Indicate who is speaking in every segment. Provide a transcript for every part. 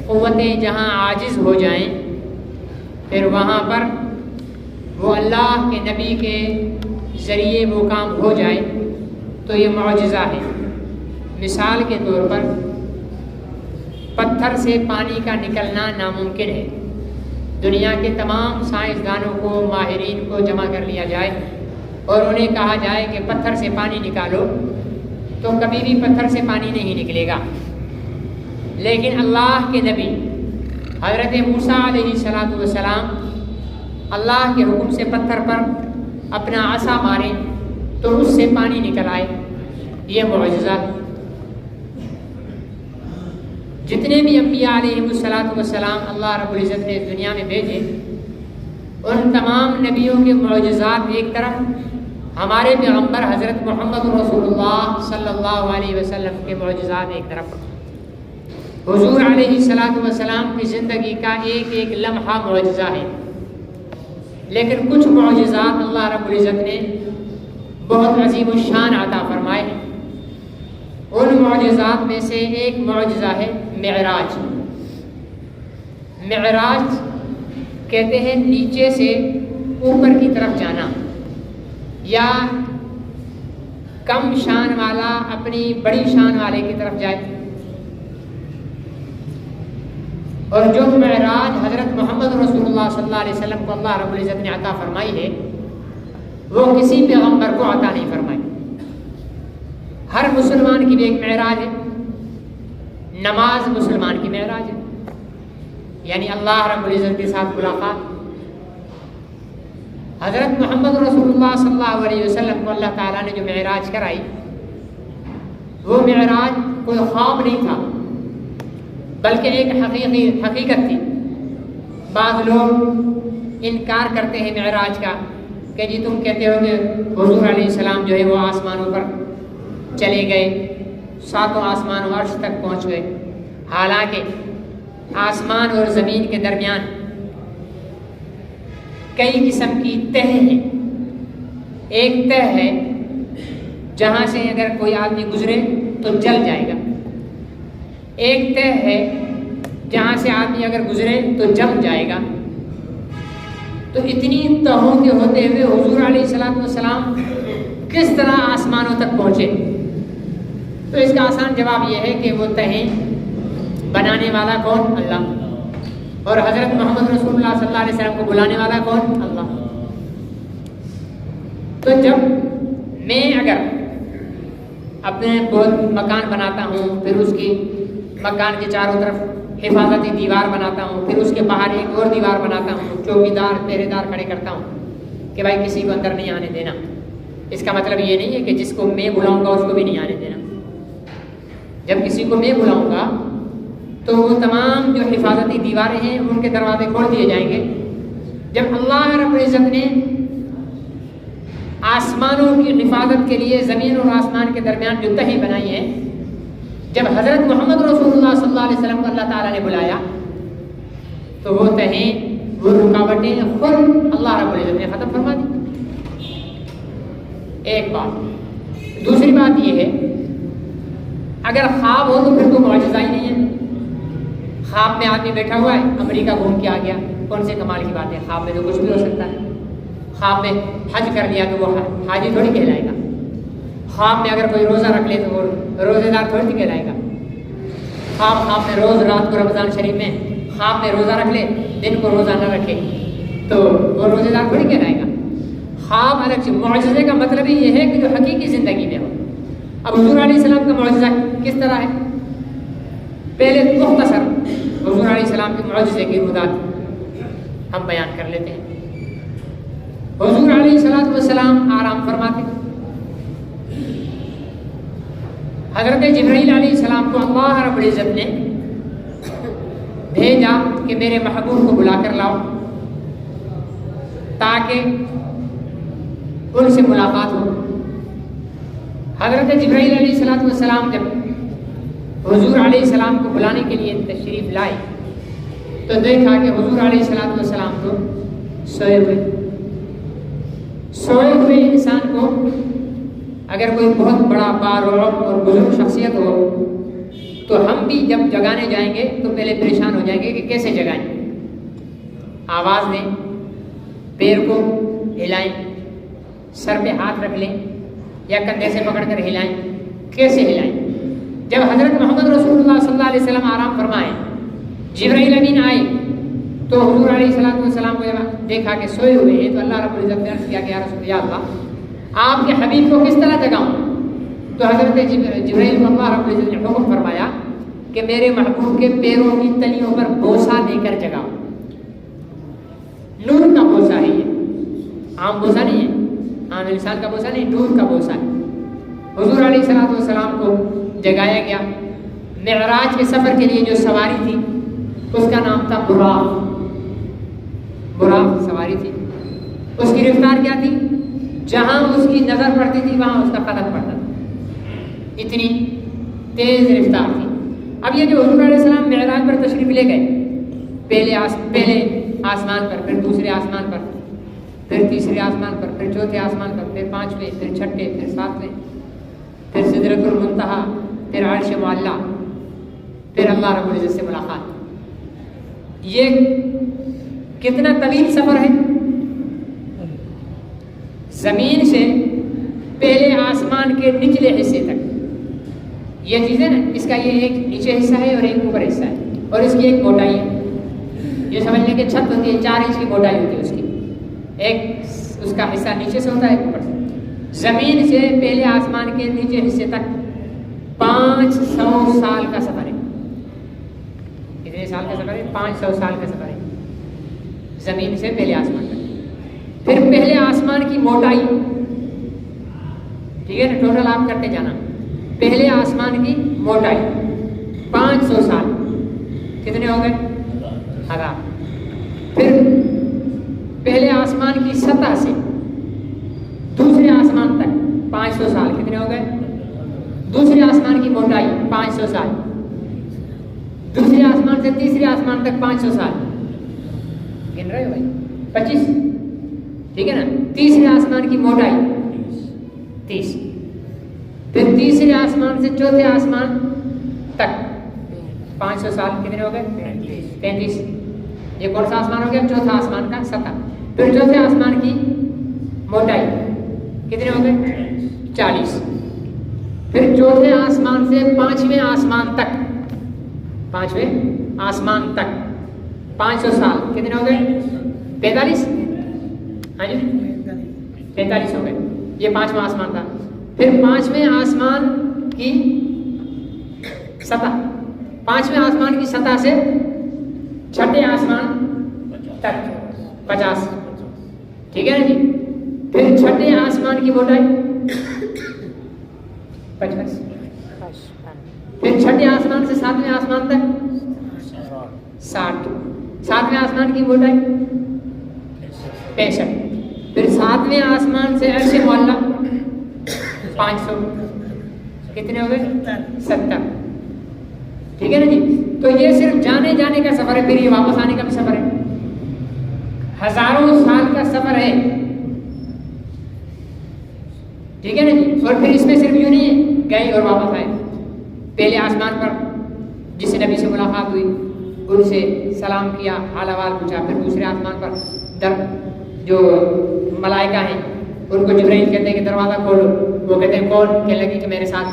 Speaker 1: قوتیں جہاں عاجز ہو جائیں پھر وہاں پر وہ اللہ کے نبی کے ذریعے وہ کام ہو جائے تو یہ معجزہ ہے۔ مثال کے طور پر پتھر سے پانی کا نکلنا ناممکن ہے۔ دنیا کے تمام سائنسدانوں کو، ماہرین کو جمع کر لیا جائے اور انہیں کہا جائے کہ پتھر سے پانی نکالو تو کبھی بھی پتھر سے پانی نہیں نکلے گا۔ لیکن اللہ کے نبی حضرت موسیٰ علیہ السلام اللہ کے حکم سے پتھر پر اپنا عصا مارے تو اس سے پانی نکل آئے، یہ معجزہ۔ جتنے بھی انبیاء علیہ السلام اللہ رب العزت نے اس دنیا میں بھیجے، ان تمام نبیوں کے معجزات ایک طرف، ہمارے پیغمبر حضرت محمد رسول اللہ صلی اللہ علیہ وسلم کے معجزات ایک طرف۔ حضور علیہ السلام کی زندگی کا ایک ایک لمحہ معجزہ ہے، لیکن کچھ معجزات اللہ رب العزت نے بہت عظیم الشان عطا فرمائے ہیں۔ ان معجزات میں سے ایک معجزہ ہے معراج۔ معراج کہتے ہیں نیچے سے اوپر کی طرف جانا، یا کم شان والا اپنی بڑی شان والے کی طرف جائے۔ اور جو معراج حضرت محمد رسول اللہ صلی اللہ علیہ وسلم کو اللہ رب العزت نے عطا فرمائی ہے، وہ کسی پیغمبر کو عطا نہیں فرمائی۔ ہر مسلمان کی بھی ایک معراج ہے۔ نماز مسلمان کی معراج ہے، یعنی اللہ رب العزت کے ساتھ ملاقات۔ حضرت محمد رسول اللہ صلی اللہ علیہ وسلم کو اللہ تعالیٰ نے جو معراج کرائی، وہ معراج کوئی خواب نہیں تھا، بلکہ ایک حقیقت تھی۔ بعض لوگ انکار کرتے ہیں معراج کا کہ جی تم کہتے ہو کہ حضور علیہ السلام جو ہے وہ آسمانوں پر چلے گئے، ساتوں آسمان و عرش تک پہنچ گئے۔ حالانکہ آسمان اور زمین کے درمیان کئی قسم کی تہ ہیں۔ ایک تہ ہے جہاں سے اگر کوئی آدمی گزرے تو جل جائے گا، ایک تہ ہے جہاں سے آدمی اگر گزرے تو جم جائے گا۔ تو اتنی تہوں کے ہوتے ہوئے حضور علیہ السلام کس طرح آسمانوں تک پہنچے؟ تو اس کا آسان جواب یہ ہے کہ وہ تہیں بنانے والا کون؟ اللہ۔ اور حضرت محمد رسول اللہ صلی اللہ علیہ وسلم کو بلانے والا کون؟ اللہ۔ تو جب میں اگر اپنے بہت مکان بناتا ہوں، پھر اس کی مکان کے چاروں طرف حفاظتی دیوار بناتا ہوں، پھر اس کے باہر ایک اور دیوار بناتا ہوں، چوکیدار پہرے دار کھڑے کرتا ہوں کہ بھائی کسی کو اندر نہیں آنے دینا۔ اس کا مطلب یہ نہیں ہے کہ جس کو میں بلاؤں گا اس کو بھی نہیں آنے دینا۔ جب کسی کو میں بلاؤں گا تو وہ تمام جو حفاظتی دیواریں ہیں ان کے دروازے کھول دیے جائیں گے۔ جب اللہ رب العزت نے آسمانوں کی حفاظت کے لیے زمین اور آسمان کے درمیان جو تہیں بنائی ہیں، جب حضرت محمد رسول اللہ صلی اللہ علیہ وسلم کو اللہ تعالیٰ نے بلایا تو وہ تہیں، وہ رکاوٹیں خود اللہ رب العزت نے ختم فرما دی۔ ایک بات۔ دوسری بات یہ ہے، اگر خواب ہو تو پھر تو معجزہ ہی نہیں ہے۔ خواب میں آدمی بیٹھا ہوا ہے، امریکہ گھوم کے آ گیا، کون سے کمال کی بات ہے؟ خواب میں تو کچھ بھی ہو سکتا ہے۔ خواب میں حج کر لیا تو وہ حاجی تھوڑی کہلائے گا۔ خواب میں اگر کوئی روزہ رکھ لے تو وہ روزے دار تھوڑی کہلائے گا۔ خواب میں روز رات کو رمضان شریف میں خواب میں روزہ رکھ لے، دن کو روزہ نہ رکھے تو وہ روزے دار تھوڑی کہلائے گا۔ خواب الگ چیز۔ معجزے کا مطلب ہی یہ ہے کہ جو حقیقی زندگی میں ہو۔ اب حضور علیہ السلام کا معجزہ کس طرح ہے؟ پہلے مختصر حضور علیہ السلام کے معجزے کی روایت ہم بیان کر لیتے ہیں۔ حضور علیہ السلام آرام فرماتے۔ حضرت جبرائیل علیہ السلام کو اللہ رب العزت نے بھیجا کہ میرے محبوب کو بلا کر لاؤ تاکہ ان سے ملاقات ہو۔ حضرت جبرائیل علیہ السلام جب حضور علیہ السلام کو بلانے کے لیے تشریف لائے تو دیکھا کہ حضور علیہ السلام تو سوئے ہوئے انسان کو اگر کوئی بہت بڑا بارعب اور بزرگ شخصیت ہو تو ہم بھی جب جگانے جائیں گے تو پہلے پریشان ہو جائیں گے کہ کیسے جگائیں، آواز دیں، پیر کو ہلائیں، سر پہ ہاتھ رکھ لیں یا کندھے سے پکڑ کر ہلائیں، کیسے ہلائیں؟ جب حضرت محمد رسول اللہ صلی اللہ علیہ وسلم آرام فرمائے، جبرائیل امین آئے تو حضور علیہ الصلوۃ والسلام کو جب دیکھا کہ سوئے ہوئے ہیں تو اللہ رب العزت نے عرض کیا کہ یا رسول اللہ آپ کے حبیب کو کس طرح جگاؤں؟ تو حضرت جبرائیل کو اللہ رب العزت نے حکم فرمایا کہ میرے محبوب کے پیروں کی تلیوں پر بوسہ دے کر جگاؤ۔ نور کا بوسہ ہے، یہ عام بوسہ نہیں ہے، عام انسان کا بوسہ نہیں، نور کا بوسہ ہے۔ حضور علیہ الصلوۃ والسلام کو جگایا گیا۔ معراج کے سفر کے لیے جو سواری تھی اس کا نام تھا براق، براق سواری تھی۔ اس کی رفتار کیا تھی؟ جہاں اس کی نظر پڑتی تھی وہاں اس کا قدم پڑتا تھا، اتنی تیز رفتار تھی۔ اب یہ جو حضور علیہ السلام معراج پر تشریف لے گئے، پہلے آسمان پر، پھر دوسرے آسمان پر، پھر تیسرے آسمان پر، پھر چوتھے آسمان پر، پھر پانچویں، پھر چھٹے، پھر ساتویں، پھر سدرۃ المنتہا، پھر عرش معلیٰ، پھر اللہ رب العزت سے ملاقات۔ یہ کتنا طویل سفر ہے، زمین سے پہلے آسمان کے نچلے حصے تک۔ یہ چیزیں نا، اس کا یہ ایک نیچے حصہ ہے اور ایک اوپر حصہ ہے، اور اس کی ایک موٹائی ہے۔ یہ سمجھ لیں کہ چھت ہوتی ہے، 4 انچ کی موٹائی ہوتی ہے اس کی، ایک اس کا حصہ نیچے سے ہوتا ہے، ایک اوپر سے۔ زمین سے پہلے آسمان کے نیچے حصے تک 500 سال کا سفر ہے۔ کتنے سال کا سفر ہے؟ 500 سال کا سفر ہے، زمین سے پہلے آسمان تک۔ پھر پہلے آسمان کی موٹائی، ٹھیک ہے نا، ٹوٹل آپ کرتے جانا۔ پہلے آسمان کی موٹائی 500 سال، کتنے ہو گئے؟ 1000۔ پھر پہلے آسمان کی سطح سے دوسرے آسمان تک 500 سال، کتنے ہو گئے؟ دوسرے آسمان کی موٹائی 500 سال، دوسرے آسمان سے تیسرے آسمان تک 500 سال، گن رہے ہو بھائی؟ 25، ٹھیک ہے نا۔ تیسرے آسمان کی موٹائی 30، پھر تیسرے آسمان سے چوتھے آسمان تک 500 سال، کتنے ہو گئے؟ 33۔ یہ کون سا آسمان ہو گیا؟ چوتھا آسمان کا سطح۔ پھر چوتھے آسمان کی موٹائی کتنے ہو گئے؟ 40۔ پھر چوتھے آسمان سے 5ویں آسمان تک، 5ویں آسمان تک 500 سال، کتنے ہو گئے؟ 45۔ ہاں جی 45 ہو گئے، یہ 5واں آسمان تھا۔ پھر 5ویں آسمان کی سطح، 5ویں آسمان کی سطح سے چھٹے آسمان تک 50، ٹھیک ہے نا جی۔ پھر چھٹے آسمان کی موٹائی 55، پھر چھٹے آسمان سے 7ویں آسمان تک 60، 7ویں آسمان کی موٹائی 65، پھر 7ویں آسمان سے عرش معلیٰ 500، کتنے ہو گئے؟ 70، ٹھیک ہے نا جی۔ تو یہ صرف جانے جانے کا سفر ہے، پھر یہ واپس آنے کا بھی سفر ہے، ہزاروں سال کا سفر ہے، ٹھیک ہے نا جی۔ اور پھر اس میں صرف یوں نہیں ہے گئے اور واپس آئے، پہلے آسمان پر جس نبی سے ملاقات ہوئی ان سے سلام کیا، حال احوال پوچھا، پھر دوسرے آسمان پر جو ملائکہ ہیں ان کو جبرائیل کہتے ہیں کہ دروازہ کھولو، وہ کہتے ہیں کون؟ کہنے لگے کہ میرے ساتھ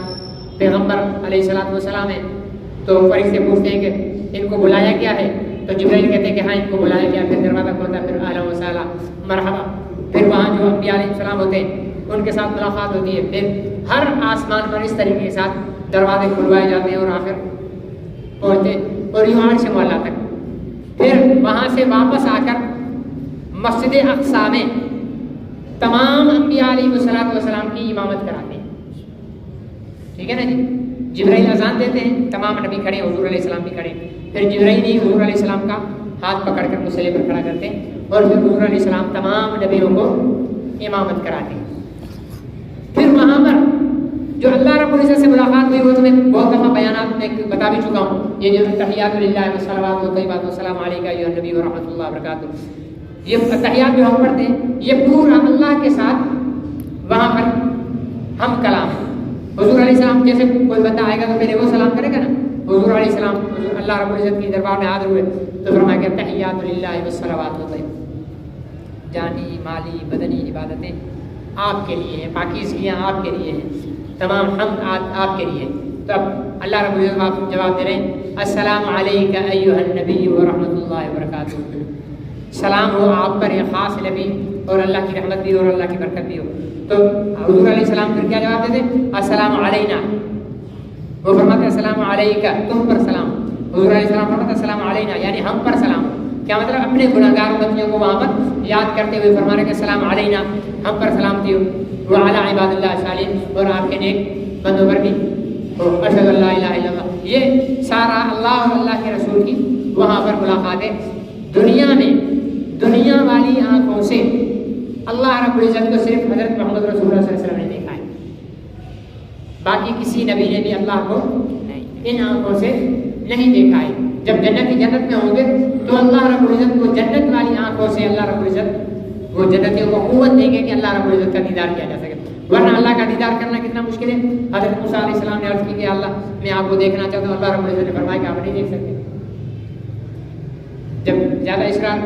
Speaker 1: پیغمبر علیہ الصلوۃ والسلام ہیں۔ تو فرشتے پوچھتے ہیں کہ ان کو بلایا کیا ہے؟ تو جبرائیل کہتے ہیں کہ ہاں ان کو بلایا گیا۔ پھر دروازہ کھولتا ہے، پھر اہلا و سہلا مرحبا، پھر وہاں جو انبیاء علیہ السلام ہوتے ہیں ان کے ساتھ ملاقات ہوتی ہے۔ پھر ہر آسمان پر اس طریقے کے ساتھ دروازے کھلوائے جاتے ہیں اور آخر پہنچتے اور یوں عرش معلیٰ تک۔ پھر وہاں سے واپس آ کر مسجد اقصیٰ میں تمام انبیاء علیہ السلام کی امامت کراتے ہیں، ٹھیک ہے نا جی۔ جبرائیل اذان دیتے ہیں، تمام نبی کھڑے، حضور علیہ السلام بھی کھڑے، پھر جبرائیل ہی حضور علیہ السلام کا ہاتھ پکڑ کر مصلی پر کھڑا کرتے ہیں، اور پھر حضور علیہ السلام تمام نبیوں کو امامت کراتے ہیں۔ پھر وہاں پر جو اللہ رب العزت سے ملاقات ہوئی وہ تمہیں بہت دفعہ بیانات میں بتا بھی چکا ہوں، یہ جو تحیات للہ والصلوات والطیبات والسلام علیک ایھا النبی ورحمۃ اللہ وبرکاتہ، یہ تحیات جو ہم پڑھتے ہیں یہ پورا اللہ کے ساتھ وہاں پر ہم کلام ہے۔ حضور علیہ السلام جیسے کوئی بندہ آئے گا تو پہلے وہ سلام کرے گا نا، حضور علیہ السلام اللہ رب العزت کی دربار میں حاضر ہوئے تو فرمایا کہ تحیات للہ والصلوات والطیبات، جانی مالی بدنی عبادتیں آپ کے لیے ہیں، پاکیزگیاں آپ کے لیے ہیں، تمام حمد آپ کے لیے۔ تو اب اللہ رب العزت جواب دے رہے ہیں السلام علیک ایھا النبی ورحمۃ اللہ وبرکاتہ، سلام ہو آپ پر یہ خاص نبی، اور اللہ کی رحمت بھی اور اللہ کی برکت بھی ہو۔ تو حضور علیہ السلام پھر کیا جواب دیتے؟ السلام علینا، وہ فرماتے السلام علیکہ، تم پر سلام۔ حضور علیہ السلام فرماتے السلام علینا، یعنی ہم پر سلام۔ کیا مطلب؟ اپنے گناہگار امتیوں کو وہاں پر یاد کرتے ہوئے فرمانے کہ السلام علینا، ہم پر سلامتی ہو، وعلی عباد اللہ الصالحین، اور آپ کے نیک بندوں پر بھی ہو۔ اشہد ان لا الہ الا اللہ، یہ سارا اللہ اور اللہ کے رسول کی وہاں پر ملاقات ہے۔ دنیا میں دنیا والی آنکھوں سے اللہ رب العزت کو صرف حضرت محمد رسول اللہ صلی اللہ علیہ وسلم نے دیکھا ہے، باقی کسی نبی نے بھی اللہ کو ان آنکھوں سے نہیں دیکھا ہے۔ جب جنتی جنت میں ہوں گے تو اللہ رب العزت کو جنت والی آنکھوں سے اللہ رب العزت وہ جنتیوں کو قوت دیں گے کہ اللہ رب العزت کا دیدار کیا جا سکے، ورنہ اللہ کا دیدار کرنا کتنا مشکل ہے۔ حضرت موسیٰ علیہ السلام نے عرض کی کہ اللہ میں آپ کو دیکھنا چاہتا ہوں، اللہ رب العزت نے فرمایا کہ آپ نہیں دیکھ سکتے۔ جب زیادہ اصرار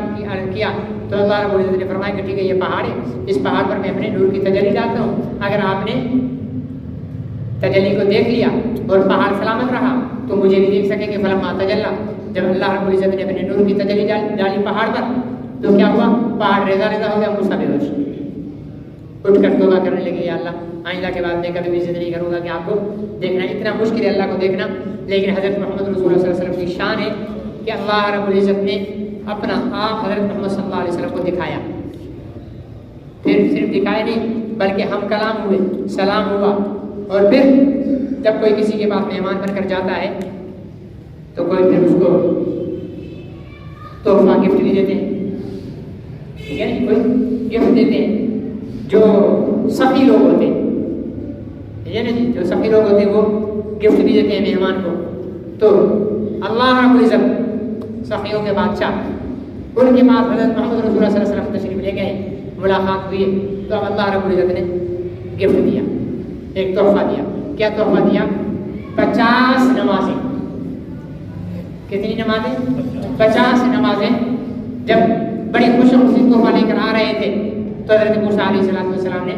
Speaker 1: کیا تو اللہ رب العزت نے فرمایا کہ ٹھیک ہے یہ پہاڑ ہے، اس پہاڑ پر میں اپنے نور کی تجلی ڈالتا ہوں، اگر آپ نے تجلی کو دیکھ لیا اور پہاڑ سلامت رہا تو مجھے بھی دیکھ سکیں گے۔ فلما تجلی، جب اللہ رب العزت نے اپنے نور کی تجلی ڈالی پہاڑ پر تو کیا ہوا؟ پہاڑ ریزہ ریزہ ہو گیا، موسیٰ بے ہوش اٹھ کر توبہ کرنے لگے، یا اللہ آئندہ کے بعد میں کبھی بھی ضد نہیں کروں گا کہ آپ کو دیکھنا، اتنا مشکل ہے اللہ کو دیکھنا۔ لیکن حضرت محمد رسول اللہ صلی اللہ علیہ وسلم کی شان ہے کہ اللہ رب العزت نے اپنا آپ حضرت محمد صلی اللہ علیہ وسلم کو دکھایا، پھر صرف دکھایا نہیں بلکہ ہم کلام ہوئے، سلام ہوا، اور پھر جب کوئی کسی کے پاس مہمان بن کر جاتا ہے تو کوئی پھر اس کو تحفہ گفٹ بھی دیتے ہیں، ٹھیک ہے، کوئی گفٹ دیتے ہیں۔ جو سخی لوگ ہوتے ہیں، ٹھیک ہے نا جی، جو سخی لوگ ہوتے ہیں وہ گفٹ بھی دیتے ہیں مہمان کو۔ تو اللہ رب العزت سخیوں کے بادشاہ، ان کے پاس حضرت محمد رسول اللہ صلی اللہ علیہ وسلم تشریف لے گئے، ملاقات ہوئی، تو اب اللہ رب العزت نے گفٹ دیا، ایک تحفہ دیا۔ کیا تحفہ دیا؟ 50 نمازیں۔ کتنی نمازیں؟ 50 نمازیں۔ جب بڑی خوش خوشی تحفہ لے کر آ رہے تھے تو حضرت موسیٰ علیہ السلام نے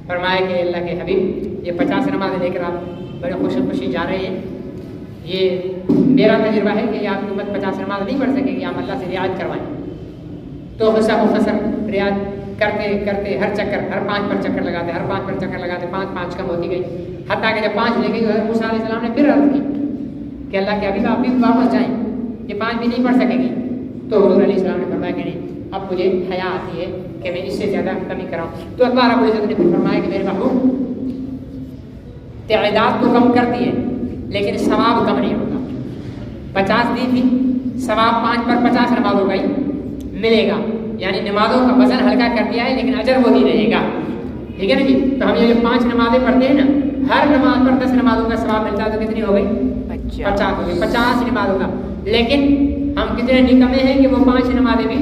Speaker 1: فرمایا کہ اللہ کے حبیب، یہ 50 نمازیں لے کر آپ بڑے خوش خوشی جا رہے ہیں، یہ میرا تجربہ ہے کہ آپ کی امت 50 نماز نہیں پڑھ سکے گی، آپ اللہ سے ریاض کروائیں۔ تو مختصر ریاض کرتے کرتے ہر 5 پر چکر لگاتے، ہر 5 پر چکر لگاتے، 5 کم ہوتی گئی، حتیٰ کہ جب 5 لے گئی تو حضرت موسیٰ علیہ السلام نے پھر عرض کی کہ اللہ کے حبیب آپ بھی واپس جائیں، یہ 5 بھی نہیں پڑھ سکے گی۔ تو حضور علیہ السلام نے فرمایا کہ نہیں، اب مجھے حیا آتی ہے کہ میں اس سے زیادہ کمی کراؤں۔ تو اللہ رب العزت نے پھر فرمایا کہ میرے محبوب تعداد تو کم کر دی ہے لیکن ثواب کم نہیں ہوگا۔ 50 دی تھی، ثواب 5 پر 50 نمازوں کا ہی ملے گا، یعنی نمازوں کا وزن ہلکا کر دیا ہے لیکن اجر وہی رہے گا، ٹھیک ہے نا جی۔ تو ہم یہ جو 5 نمازیں پڑھتے ہیں نا، ہر نماز پر 10 نمازوں کا ثواب ملتا ہے، تو کتنی ہو گئی؟ 50 ہو گئی، 50 نمازوں کا۔ لیکن ہم کتنے نکمے ہیں کہ وہ 5 نمازیں بھی،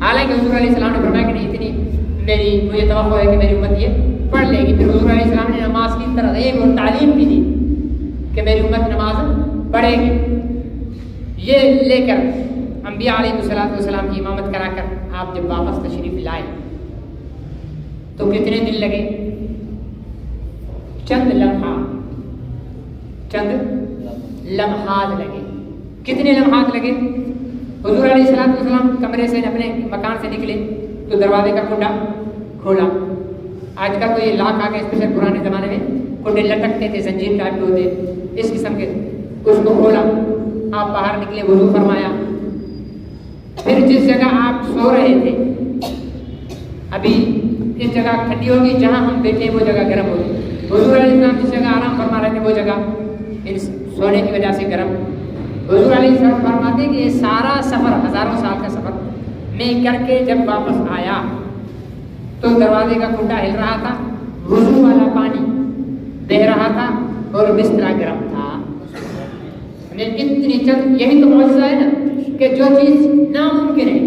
Speaker 1: حالانکہ حضور علیہ السلام نے فرمایا کہ نہیں اتنی مجھے توقع ہے کہ میری امت یہ پڑھ لے گی۔ پھر حضور علیہ السلام نے نماز کی ترغیب اور تعلیم بھی دی کہ میری امت نماز پڑھے گی۔ یہ لے کر انبیاء علیہ السلام کی امامت کرا کر آپ جب واپس تشریف لائے تو کتنے دن لگے؟ چند لمحات لگے۔ کتنے لمحات لگے؟ حضور علیہ السلام کمرے سے اپنے مکان سے نکلے تو دروازے کا کنڈا کھولا۔ آج کل تو یہ لاک آ گئے، اسپیشل پرانے زمانے میں کنڈے لٹکتے تھے، زنجیر ٹائپ کے ہوتے، اس قسم کے، اس کو کھولا، آپ باہر نکلے، وضو فرمایا۔ پھر جس جگہ آپ سو رہے تھے، ابھی اس جگہ ٹھنڈی ہوگی، جہاں ہم بیٹھے وہ جگہ گرم ہوگی۔ حضور علیہ السلام جس جگہ آرام فرما رہے تھے وہ جگہ سونے کی وجہ سے گرم۔ حضور علیہ السلام فرماتے کہ یہ سارا سفر، ہزاروں سال کا سفر میں کر کے جب واپس آیا تو دروازے کا کنڈا ہل رہا تھا، وضو والا پانی بہ رہا تھا اور بستر گرم تھا۔ اتنی چند، یہی تو معجزہ ہے نا کہ جو چیز ناممکن ہے،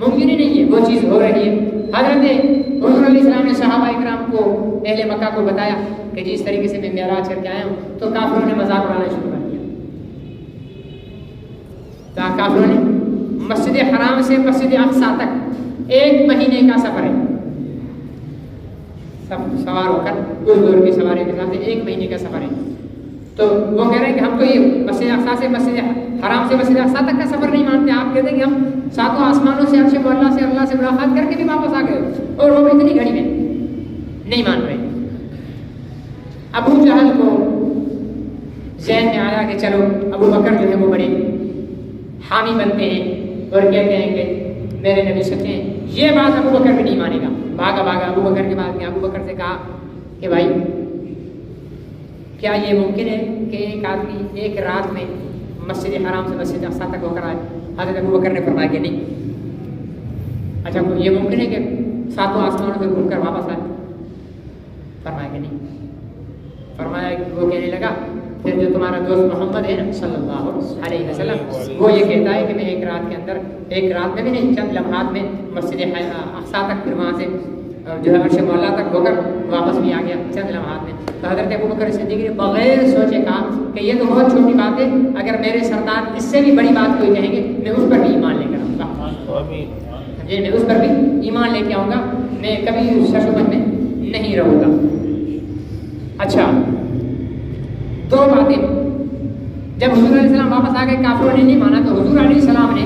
Speaker 1: ممکن ہی نہیں ہے، وہ چیز ہو رہی ہے۔ حضرت حضور علیہ السلام نے صحابہ اکرام کو اہل مکہ کو بتایا کہ جس طریقے سے میں معراج کر کے آیا ہوں، تو کافروں نے مذاق اڑانا شروع کر دیا. تو کافروں نے مسجد حرام سے مسجد اقصی تک 1 مہینے کا سفر ہے، سب سوار ہو کر اس دور کی سواری کے ساتھ 1 مہینے کا سفر ہے. تو وہ کہہ رہے ہیں کہ ہم تو یہ مسجد اقصی سے مسجد حرام سے مسجد اقصی تک کا سفر نہیں مانتے. آپ کہتے ہیں کہ ہم 7 آسمانوں سے عرش معلیٰ سے اللہ سے ملاقات کر کے بھی واپس آ گئے، اور وہ اتنی گھڑی میں نہیں مان رہے. ابو جہل کو ذہن میں آیا کہ چلو ابو بکر جو ہے وہ بڑے حامی بنتے ہیں اور کہتے ہیں کہ میرے نبی سچے ہیں. یہ بات ابو بکر بھی نہیں مانے گا. بھاگا ابو بکر کے بعد ابو بکر سے کہا کہ بھائی کیا یہ ممکن ہے کہ ایک آدمی ایک رات میں مسجد حرام سے مسجد اقصی تک ہو کر آئے؟ حضرت ابو بکر نے فرمایا کہ نہیں. اچھا یہ ممکن ہے کہ 7 آسمانوں سے گھوم کر واپس آئے؟ فرمایا کہ نہیں. فرمایا کہ وہ کہنے لگا پھر جو تمہارا دوست محمد ہے نا صلی اللہ علیہ وسلم، وہ یہ کہتا ہے کہ میں ایک رات کے اندر، ایک رات میں بھی نہیں، چند لمحات میں مسجد اقصی تک، پھر وہاں سے جو ہے عرش معلیٰ تک ہو کر واپس بھی آ گیا چند لمحات میں. تو حضرت ابو بکر صدیق نے بغیر سوچے کہا کہ یہ تو بہت چھوٹی بات ہے، اگر میرے سردار اس سے بھی بڑی بات کوئی کہیں گے میں اس پر بھی ایمان لے کر آؤں گا. جی میں اس پر بھی ایمان لے کے آؤں گا، میں کبھی شک و شبہت میں نہیں رہوں گا. اچھا 2 باتیں. جب حضور علیہ السلام واپس آ گئے، کافروں نے نہیں مانا، تو حضور علیہ السلام نے،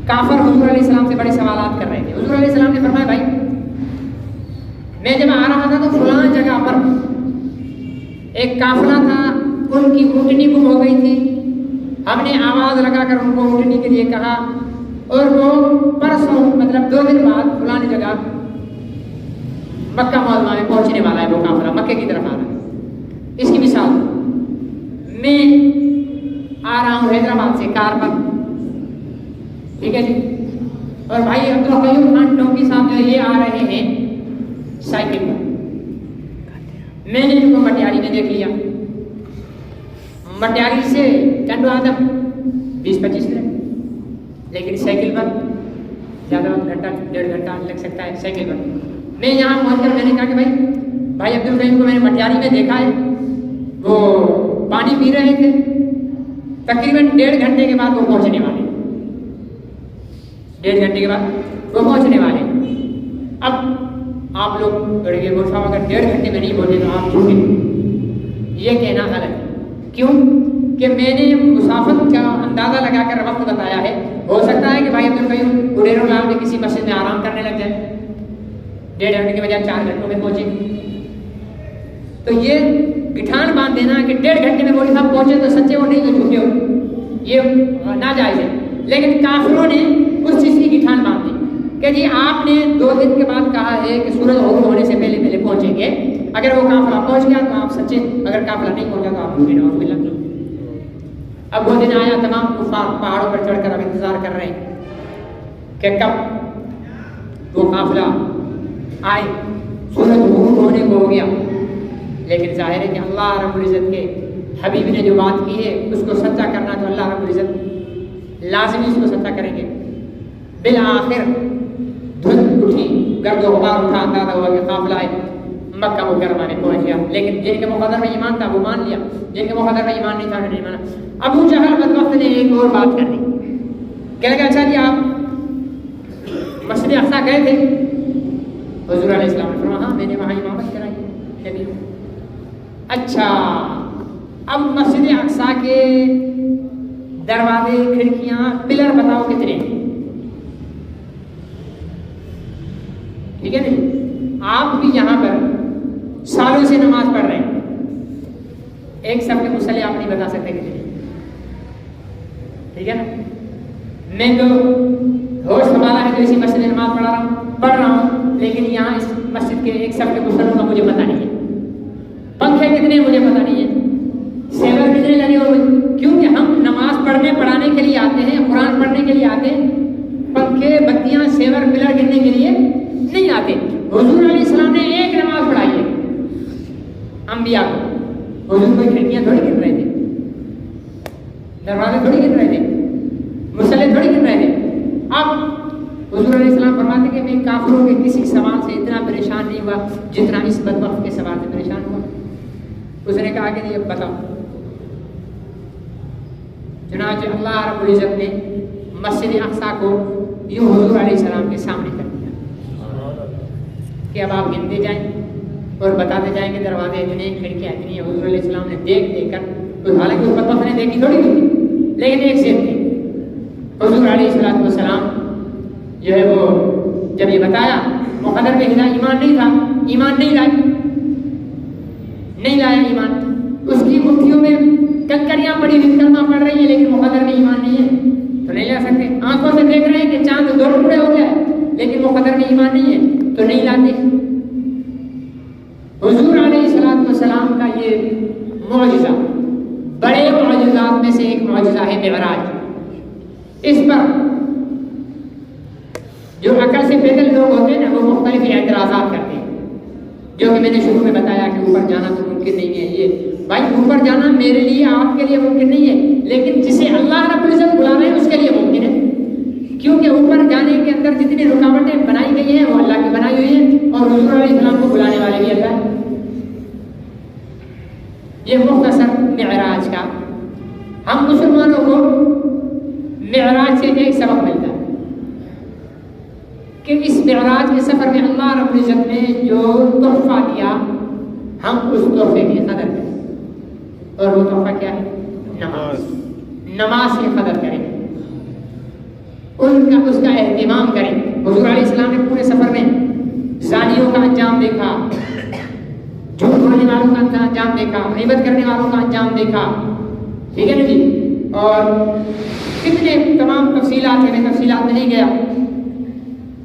Speaker 1: کافر حضور علیہ السلام سے بڑے سوالات کر رہے تھے. حضور علیہ السلام نے فرمایا بھائی میں جب آ رہا تھا تو فلاں جگہ پر ایک قافلہ تھا، ان کی اونٹنی گم ہو گئی تھی، ہم نے آواز لگا کر ان کو اونٹنی کے لیے کہا، اور وہ پرسوں مطلب 2 دن بعد فلاں جگہ مکہ معظمہ میں پہنچنے والا ہے، وہ قافلہ مکے کی طرف آ رہا ہے. اس کی مثال میں آ رہا ہوں حیدرآباد سے کار پر، ٹھیک ہے جی، اور بھائی عبدالقیوم خان ٹونکی صاحب جو یہ آ رہے ہیں سائیکل پر. میں نے ان کو مٹیاری میں دیکھ لیا. مٹیاری سے ٹنڈو آدم 20-25 منٹ، لیکن سائیکل پر زیادہ گھنٹہ 1.5 گھنٹہ لگ سکتا ہے سائیکل پر. میں یہاں پہنچ کر میں نے کہا کہ بھائی عبدالقیوم کو میں نے مٹیاری میں دیکھا ہے، وہ پانی پی رہے تھے، تقریباً 1.5 گھنٹے کے بعد وہ پہنچنے والے، 1.5 گھنٹے کے بعد وہ پہنچنے والے. اب آپ لوگ بڑھ گئے، وہ صاحب اگر 1.5 گھنٹے میں نہیں پہنچے تو آپ جھوٹے. یہ کہنا غلط ہے. کیوں کہ میں نے مسافت کا اندازہ لگا کر وقت بتایا ہے. ہو سکتا ہے کہ بھائی عبدالقیوم گڈیرو لال میں کسی مسجد میں آرام کرنے لگ جائے، 1.5 گھنٹے کے بجائے 4 گھنٹوں میں پہنچے. تو یہ گٹھان باندھ دینا کہ 1.5 گھنٹے میں مولوی صاحب پہنچے تو سچے ہو، نہیں تو جھوٹے ہو، یہ ناجائز ہے. لیکن کافروں نے اس چیز کی گٹھان باندھ دی کہ جی آپ نے 2 دن کے بعد کہا ہے کہ سورج غروب ہونے سے پہلے پہنچیں گے. اگر وہ قافلہ پہنچ گیا تو آپ سچے، اگر قافلہ نہیں پہنچا تو آپ جھوٹے. نعوذ باللہ. اب وہ دن آیا، تمام کفار پہاڑوں پر چڑھ کر اب انتظار کر رہے ہیں کہ کب وہ قافلہ آئے. سورج غروب ہونے کو ہو گیا، لیکن ظاہر ہے کہ اللہ رب العزت کے حبیب نے جو بات کی ہے اس کو سچا کرنا تو اللہ رب العزت لازمی اس کو سچا کریں گے. بالآخر دھند اٹھی، گرد و غبار اٹھا، اندازہ ہوا کہ قافلہ ہے مکہ مکرمہ میں پہنچ گیا. لیکن جن کے مقدر میں ایمان تھا وہ مان لیا، جن کے مقدر میں ایمان نہیں تھا نہیں مانا. ابو جہل بدبخت نے ایک اور بات کر دی، کہنے لگا اچھا جی آپ مسجد اقصی گئے تھے؟ حضور علیہ السلام نے فرمایا ہاں میں نے وہاں امامت کرائی نبی. اچھا اب مسجد اقصی کے دروازے، کھڑکیاں، پلر بتاؤ کتنے؟ ٹھیک ہے نہیں؟ آپ بھی یہاں پر سالوں سے نماز پڑھ رہے ہیں، ایک سب کے مصلی آپ نہیں بتا سکتے کتنے. ٹھیک ہے نا؟ میں تو ہوش سنبھالا ہے تو اسی مسجد میں نماز پڑھ رہا ہوں، لیکن یہاں اس مسجد کے ایک سب کے مصلیوں کا مجھے پتہ نہیں ہے. پنکھے کتنے مجھے پتہ نہیں ہے، سیور کتنے لگے ہوئے، کیونکہ ہم نماز پڑھنے کے لیے آتے ہیں، قرآن پڑھنے کے لیے آتے ہیں. پنکھے، بتیاں، سیور، پلر گرنے کے لیے نہیں آتے. حضور علیہ السلام نے ایک نماز پڑھائی ہے انبیاء کو. حضور کوئی کھڑکیاں تھوڑی گر رہے تھے، دروازے تھوڑی گر رہے تھے، مصلی تھوڑی گر رہے تھے. اب حضور علیہ السلام فرماتے کہ میں کافروں کے کسی سوال سے اتنا پریشان نہیں ہوا جتنا اس بدبخت کے سوال سے پریشان ہوا. اس نے کہا کہ یہ بتاؤ. چنانچہ اللہ رب العزت نے مسجد اقصیٰ کو یوں حضور علیہ السلام کے سامنے کر دیا کہ اب آپ گنتے جائیں اور بتاتے جائیں کہ دروازے اتنے کھڑکیاں اتنی ہیں. حضور علیہ السلام نے دیکھ کر حالانکہ اس بدبخت نے دیکھی تھوڑی ہوئی لیکن ایک ضد تھی. حضور علیہ السلام جو ہے وہ جب یہ بتایا مقدر پہ ایمان نہیں تھا, ایمان نہیں لایا ایمان. اس کی مٹھیوں میں کنکریاں پڑی ہوئی کلمہ پڑھ رہی ہیں لیکن مقدر میں ایمان نہیں ہے تو نہیں لا سکتے. آنکھوں سے دیکھ رہے ہیں کہ چاند 2 ٹکڑے ہو گیا ہے لیکن مقدر میں ایمان نہیں ہے تو نہیں لاتے. حضور علیہ السلام کا یہ معجزہ بڑے معجزات میں سے ایک معجزہ ہے معراج. اس پر جو عقل سے پیدل لوگ ہوتے ہیں نا وہ مختلف اعتراضات کرتے ہیں, جو کہ میں نے شروع میں بتایا کہ اوپر جانا تو ممکن نہیں ہے. یہ بھائی اوپر جانا میرے لیے آپ کے لیے ممکن نہیں ہے لیکن جسے اللہ رب العزت بلا رہے ہیں اس کے لیے ممکن ہے, کیونکہ اوپر جانے کے اندر جتنی رکاوٹیں بنائی گئی ہیں وہ اللہ کی بنائی ہوئی ہیں اور حضور علیہ السلام کو بلانے والے بھی اللہ ہے. یہ مختصر معراج کا ہم مسلمانوں کو معراج سے ایک سبق ملتا ہے کہ اس معراج کے سفر میں اللہ رب العزت نے جو تحفہ دیا ہم اس تحفے کی قدر کریں. اور وہ تحفہ کیا ہے؟ نماز کی قدر کریں, اس کا اہتمام کریں. حضور علیہ السلام نے پورے سفر میں زانیوں کا انجام دیکھا, جھوٹ بولنے والوں کا انجام دیکھا, غیبت کرنے والوں کا انجام دیکھا, ٹھیک ہے نا جی, اور کتنے تمام تفصیلات ہیں, میں تفصیلات میں نہیں گیا.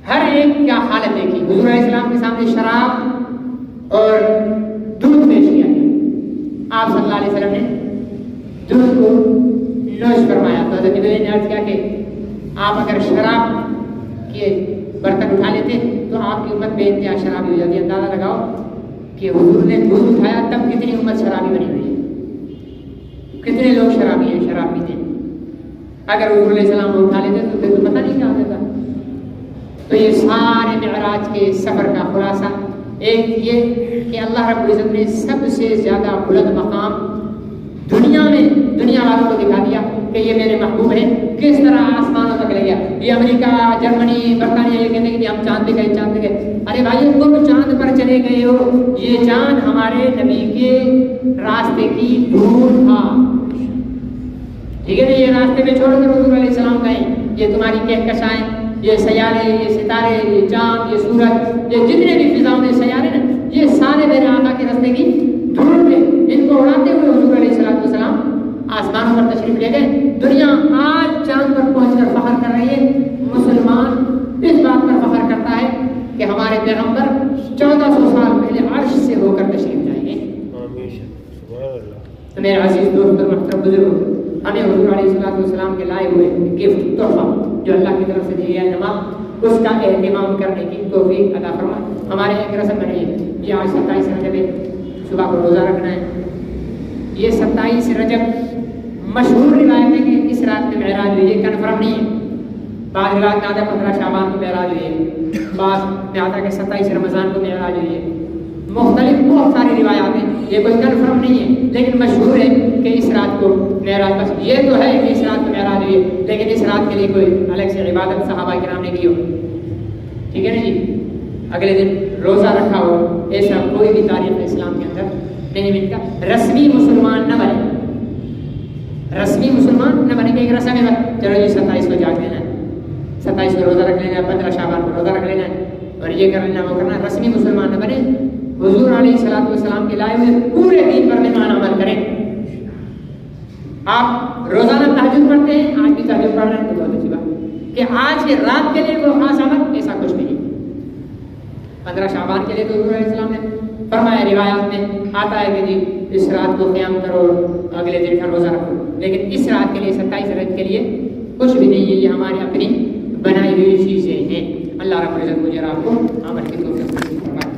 Speaker 1: ہر ایک کیا حالت دیکھی. حضور علیہ السلام کے سامنے شراب اور دودھ پیش کیا گیا. آپ صلی اللہ علیہ وسلم نے دودھ کو نوش فرمایا تو حضرت جبریل نے عرض کیا کہ آپ اگر شراب کے برتن اٹھا لیتے تو آپ کی امت بے انتہا شرابی ہو جاتی. اندازہ لگاؤ کہ حضور نے دودھ اٹھایا تب کتنی امت شرابی بنی ہوئی ہے, کتنے لوگ شرابی ہیں, شراب پیتے ہیں. اگر حضور علیہ السلام کو اٹھا لیتے تو پھر تو پتہ نہیں کیا ہوتا تھا. تو یہ سارے معراج کے سفر کا خلاصہ ایک یہ کہ اللہ رب العزت نے سب سے زیادہ بلند مقام دنیا والوں کو دکھا دیا کہ یہ میرے محبوب ہیں. کس طرح آسمانوں تک لے گیا. یہ امریکہ, جرمنی, برطانیہ یہ کہتے ہیں کہ ہم چاند پہ گئے. ارے بھائی تم چاند پر چلے گئے ہو, یہ چاند ہمارے نبی کے راستے کی دھول تھا, ٹھیک ہے نا. یہ راستے میں چھوڑ کر حضور علیہ السلام گئے. یہ تمہاری کہکشائیں, یہ سیارے, یہ ستارے, یہ چاند, یہ سورج, یہ جتنے بھی فضاؤں میں سیارے نا, یہ سارے میرے آقا کے راستے کی دھول تھے. ان کو اڑاتے ہوئے حضور علیہ السلام آسمانوں پر تشریف لے گئے. دنیا آج چاند پر پہنچ کر فخر کر رہی ہے. مسلمان اس بات پر فخر کرتا ہے کہ ہمارے پیغمبر 1400 سال پہلے عرش سے ہو کر تشریف لائیں گے. تو میرے عزیز دوست اور محترم بزرگ, ہمیں حضور علیہ السلام کے لائے ہوئے گفٹ, تحفہ جو اللہ کی طرف سے دی ہے نماز, اس کا اہتمام کرنے کی توفیق عطا فرمائے. ہمارے ایک رسم بنی ہے, یہ آج 27 رجب ہے, صبح کو روزہ رکھنا ہے. یہ 27 رجب مشہور روایت ہے کہ اس رات میں معراج ہوئی ہے, کنفرم نہیں ہے. بعض روایت میں آتا ہے 15 شعبان کو معراج ہوئی ہے, بعض میں آتا ہے کہ 27 رمضان کو معراج ہوئی ہے. مختلف بہت ساری روایات ہیں, یہ کوئی کنفرم نہیں ہے لیکن مشہور ہے کہ اس رات کو معراج. بس یہ تو ہے کہ اس رات کو معراج ہوئی ہے لیکن اس رات کے لیے کوئی الگ سے عبادت صحابہ کرام نے کی ہو, ٹھیک ہے نا جی. اگلے دن روزہ رکھا ہو, ایسا کوئی بھی تاریخ اسلام کے اندر نہیں ملتا. رسمی مسلمان نہ بنے, رسمی مسلمان نہ بنے کہ ایک رسم ہے چلو جی 27 کو جاگ لینا ہے, 27 کو روزہ رکھ لینا ہے, 15 شعبان کو روزہ رکھ لینا ہے اور یہ کر لینا وہ کرنا. رسمی مسلمان نہ بنے. حضور علیہ السلام کے لائے ہوئے پورے دین پر ایمان عمل کریں. آپ روزانہ تہجد پڑھتے ہیں, آج بھی تہجد پڑھ رہے ہیں تو بہت اچھی بات کہ آج کے رات کے لیے کوئی خاص عمل ایسا کچھ بھی نہیں. 15 شعبان کے لیے تو حضور علیہ السلام نے فرمایا, روایات میں آتا ہے کہ جی اس رات کو قیام کرو, اگلے دن کا روزہ رکھو, لیکن اس رات کے لیے 27 رجب کے لیے کچھ بھی نہیں ہے. یہ ہماری اپنی بنائی ہوئی چیزیں ہیں. اللہ رب العزت مجھے آپ کو عمل کی توفیق عطا فرمائے.